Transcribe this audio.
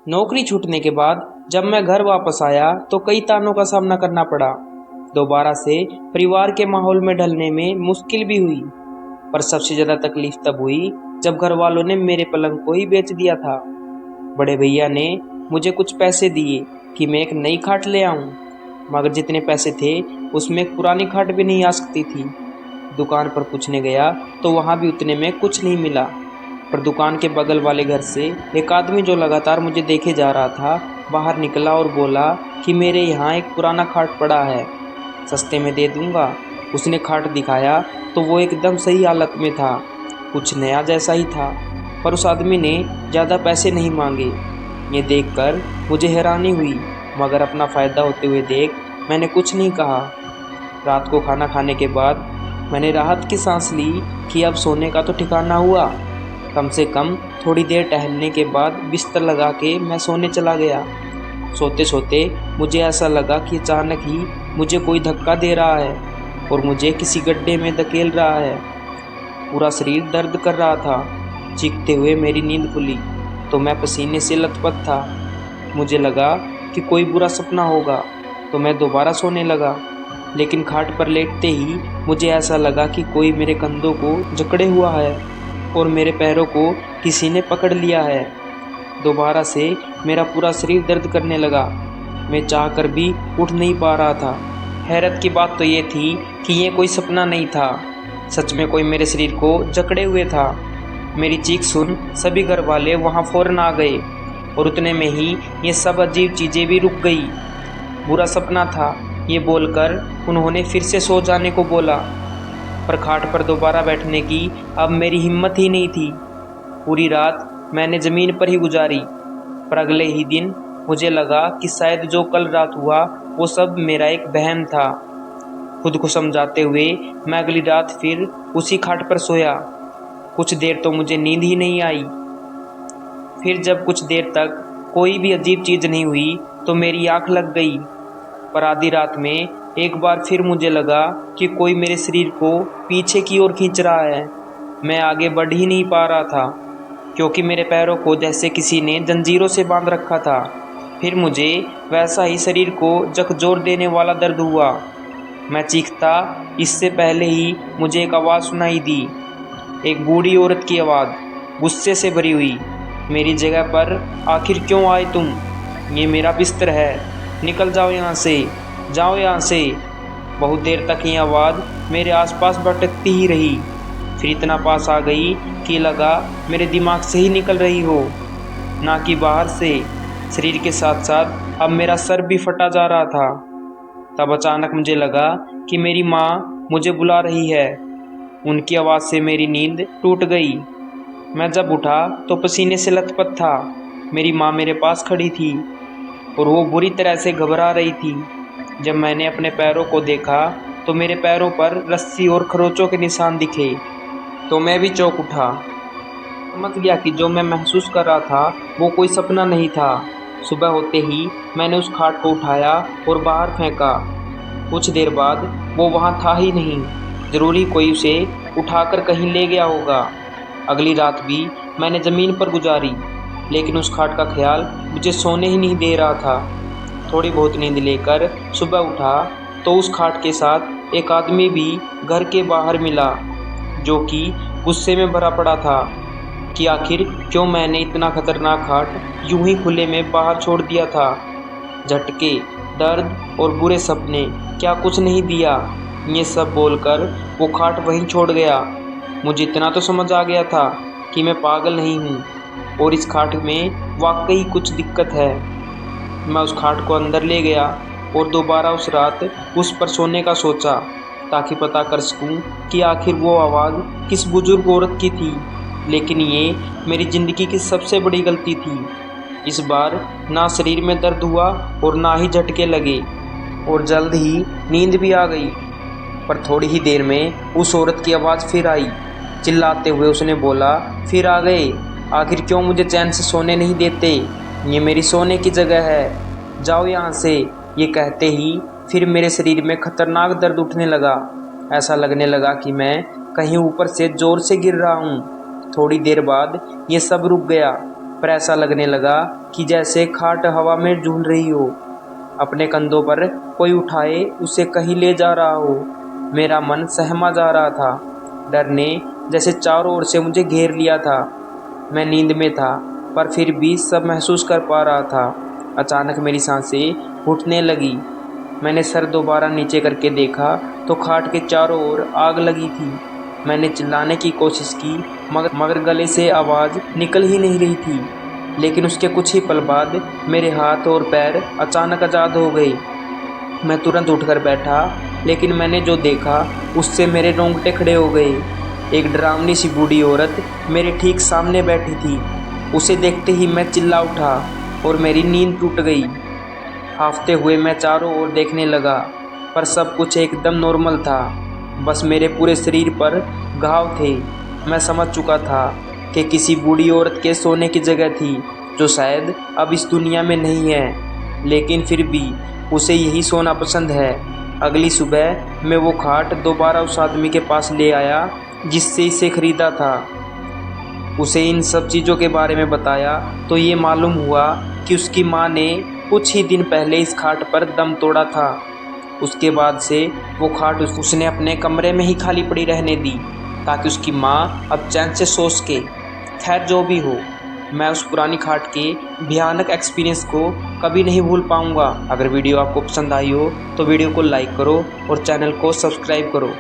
नौकरी छूटने के बाद जब मैं घर वापस आया तो कई तानों का सामना करना पड़ा। दोबारा से परिवार के माहौल में ढलने में मुश्किल भी हुई, पर सबसे ज्यादा तकलीफ तब हुई जब घर वालों ने मेरे पलंग को ही बेच दिया था। बड़े भैया ने मुझे कुछ पैसे दिए कि मैं एक नई खाट ले आऊं, मगर जितने पैसे थे उसमें एक पुरानी खाट भी नहीं आ सकती थी। दुकान पर पूछने गया तो वहां भी उतने में कुछ नहीं मिला। पर दुकान के बगल वाले घर से एक आदमी जो लगातार मुझे देखे जा रहा था बाहर निकला और बोला कि मेरे यहाँ एक पुराना खाट पड़ा है, सस्ते में दे दूंगा। उसने खाट दिखाया तो वो एकदम सही हालत में था, कुछ नया जैसा ही था। पर उस आदमी ने ज़्यादा पैसे नहीं मांगे। ये देखकर मुझे हैरानी हुई, मगर अपना फ़ायदा होते हुए देख मैंने कुछ नहीं कहा। रात को खाना खाने के बाद मैंने राहत की सांस ली कि अब सोने का तो ठिकाना हुआ। कम से कम थोड़ी देर टहलने के बाद बिस्तर लगा के मैं सोने चला गया। सोते सोते मुझे ऐसा लगा कि अचानक ही मुझे कोई धक्का दे रहा है और मुझे किसी गड्ढे में धकेल रहा है। पूरा शरीर दर्द कर रहा था। चीखते हुए मेरी नींद खुली तो मैं पसीने से लथपथ था। मुझे लगा कि कोई बुरा सपना होगा तो मैं दोबारा सोने लगा, लेकिन खाट पर लेटते ही मुझे ऐसा लगा कि कोई मेरे कंधों को जकड़े हुआ है और मेरे पैरों को किसी ने पकड़ लिया है। दोबारा से मेरा पूरा शरीर दर्द करने लगा। मैं चाहकर भी उठ नहीं पा रहा था। हैरत की बात तो ये थी कि ये कोई सपना नहीं था, सच में कोई मेरे शरीर को जकड़े हुए था। मेरी चीख सुन सभी घर वाले वहाँ फौरन आ गए और उतने में ही ये सब अजीब चीज़ें भी रुक गई। बुरा सपना था ये बोलकर उन्होंने फिर से सो जाने को बोला, पर खाट पर दोबारा बैठने की अब मेरी हिम्मत ही नहीं थी। पूरी रात मैंने ज़मीन पर ही गुजारी, पर अगले ही दिन मुझे लगा कि शायद जो कल रात हुआ वो सब मेरा एक वहम था। खुद को समझाते हुए मैं अगली रात फिर उसी खाट पर सोया। कुछ देर तो मुझे नींद ही नहीं आई। फिर जब कुछ देर तक कोई भी अजीब चीज़ नहीं हुई तो मेरी आँख लग गई। पर आधी रात में एक बार फिर मुझे लगा कि कोई मेरे शरीर को पीछे की ओर खींच रहा है। मैं आगे बढ़ ही नहीं पा रहा था, क्योंकि मेरे पैरों को जैसे किसी ने जंजीरों से बांध रखा था। फिर मुझे वैसा ही शरीर को झकझोर देने वाला दर्द हुआ। मैं चीखता इससे पहले ही मुझे एक आवाज़ सुनाई दी, एक बूढ़ी औरत की आवाज़, गुस्से से भरी हुई। मेरी जगह पर आखिर क्यों आए तुम? ये मेरा बिस्तर है, निकल जाओ यहाँ से, जाओ यहाँ से। बहुत देर तक ये आवाज़ मेरे आसपास भटकती ही रही, फिर इतना पास आ गई कि लगा मेरे दिमाग से ही निकल रही हो, ना कि बाहर से। शरीर के साथ साथ अब मेरा सर भी फटा जा रहा था। तब अचानक मुझे लगा कि मेरी माँ मुझे बुला रही है। उनकी आवाज़ से मेरी नींद टूट गई। मैं जब उठा तो पसीने से लथपथ था। मेरी माँ मेरे पास खड़ी थी और वो बुरी तरह से घबरा रही थी। जब मैंने अपने पैरों को देखा तो मेरे पैरों पर रस्सी और खरोंचों के निशान दिखे, तो मैं भी चौंक उठा। समझ गया कि जो मैं महसूस कर रहा था वो कोई सपना नहीं था। सुबह होते ही मैंने उस खाट को उठाया और बाहर फेंका। कुछ देर बाद वो वहाँ था ही नहीं। ज़रूरी कोई उसे उठाकर कहीं ले गया होगा। अगली रात भी मैंने ज़मीन पर गुजारी, लेकिन उस खाट का ख्याल मुझे सोने ही नहीं दे रहा था। थोड़ी बहुत नींद लेकर सुबह उठा तो उस खाट के साथ एक आदमी भी घर के बाहर मिला, जो कि गुस्से में भरा पड़ा था कि आखिर क्यों मैंने इतना खतरनाक खाट यूं ही खुले में बाहर छोड़ दिया था। झटके, दर्द और बुरे सपने, क्या कुछ नहीं दिया। ये सब बोलकर वो खाट वहीं छोड़ गया। मुझे इतना तो समझ आ गया था कि मैं पागल नहीं हूँ और इस खाट में वाकई कुछ दिक्कत है। मैं उस खाट को अंदर ले गया और दोबारा उस रात उस पर सोने का सोचा, ताकि पता कर सकूं कि आखिर वो आवाज़ किस बुजुर्ग औरत की थी। लेकिन ये मेरी ज़िंदगी की सबसे बड़ी गलती थी। इस बार ना शरीर में दर्द हुआ और ना ही झटके लगे, और जल्द ही नींद भी आ गई। पर थोड़ी ही देर में उस औरत की आवाज़ फिर आई। चिल्लाते हुए उसने बोला, फिर आ गए? आखिर क्यों मुझे चैन से सोने नहीं देते? ये मेरी सोने की जगह है, जाओ यहाँ से। ये कहते ही फिर मेरे शरीर में खतरनाक दर्द उठने लगा। ऐसा लगने लगा कि मैं कहीं ऊपर से ज़ोर से गिर रहा हूँ। थोड़ी देर बाद ये सब रुक गया। पर ऐसा लगने लगा कि जैसे खाट हवा में झूल रही हो, अपने कंधों पर कोई उठाए उसे कहीं ले जा रहा हो। मेरा मन सहमा जा रहा था। डर ने जैसे चारों ओर से मुझे घेर लिया था। मैं नींद में था पर फिर भी सब महसूस कर पा रहा था। अचानक मेरी सांसें घुटने लगी। मैंने सर दोबारा नीचे करके देखा तो खाट के चारों ओर आग लगी थी। मैंने चिल्लाने की कोशिश की मगर गले से आवाज़ निकल ही नहीं रही थी। लेकिन उसके कुछ ही पल बाद मेरे हाथ और पैर अचानक आज़ाद हो गए। मैं तुरंत उठकर बैठा, लेकिन मैंने जो देखा उससे मेरे रोंगटे खड़े हो गए। एक डरावनी सी बूढ़ी औरत मेरे ठीक सामने बैठी थी। उसे देखते ही मैं चिल्ला उठा और मेरी नींद टूट गई। हांफते हुए मैं चारों ओर देखने लगा, पर सब कुछ एकदम नॉर्मल था। बस मेरे पूरे शरीर पर घाव थे। मैं समझ चुका था कि किसी बूढ़ी औरत के सोने की जगह थी, जो शायद अब इस दुनिया में नहीं है, लेकिन फिर भी उसे यही सोना पसंद है। अगली सुबह मैं वो खाट दोबारा उस आदमी के पास ले आया जिससे इसे खरीदा था। उसे इन सब चीज़ों के बारे में बताया तो ये मालूम हुआ कि उसकी माँ ने कुछ ही दिन पहले इस खाट पर दम तोड़ा था। उसके बाद से वो खाट उसने अपने कमरे में ही खाली पड़ी रहने दी, ताकि उसकी माँ अब चैन से सो सके। खैर जो भी हो, मैं उस पुरानी खाट के भयानक एक्सपीरियंस को कभी नहीं भूल पाऊँगा। अगर वीडियो आपको पसंद आई हो तो वीडियो को लाइक करो और चैनल को सब्सक्राइब करो।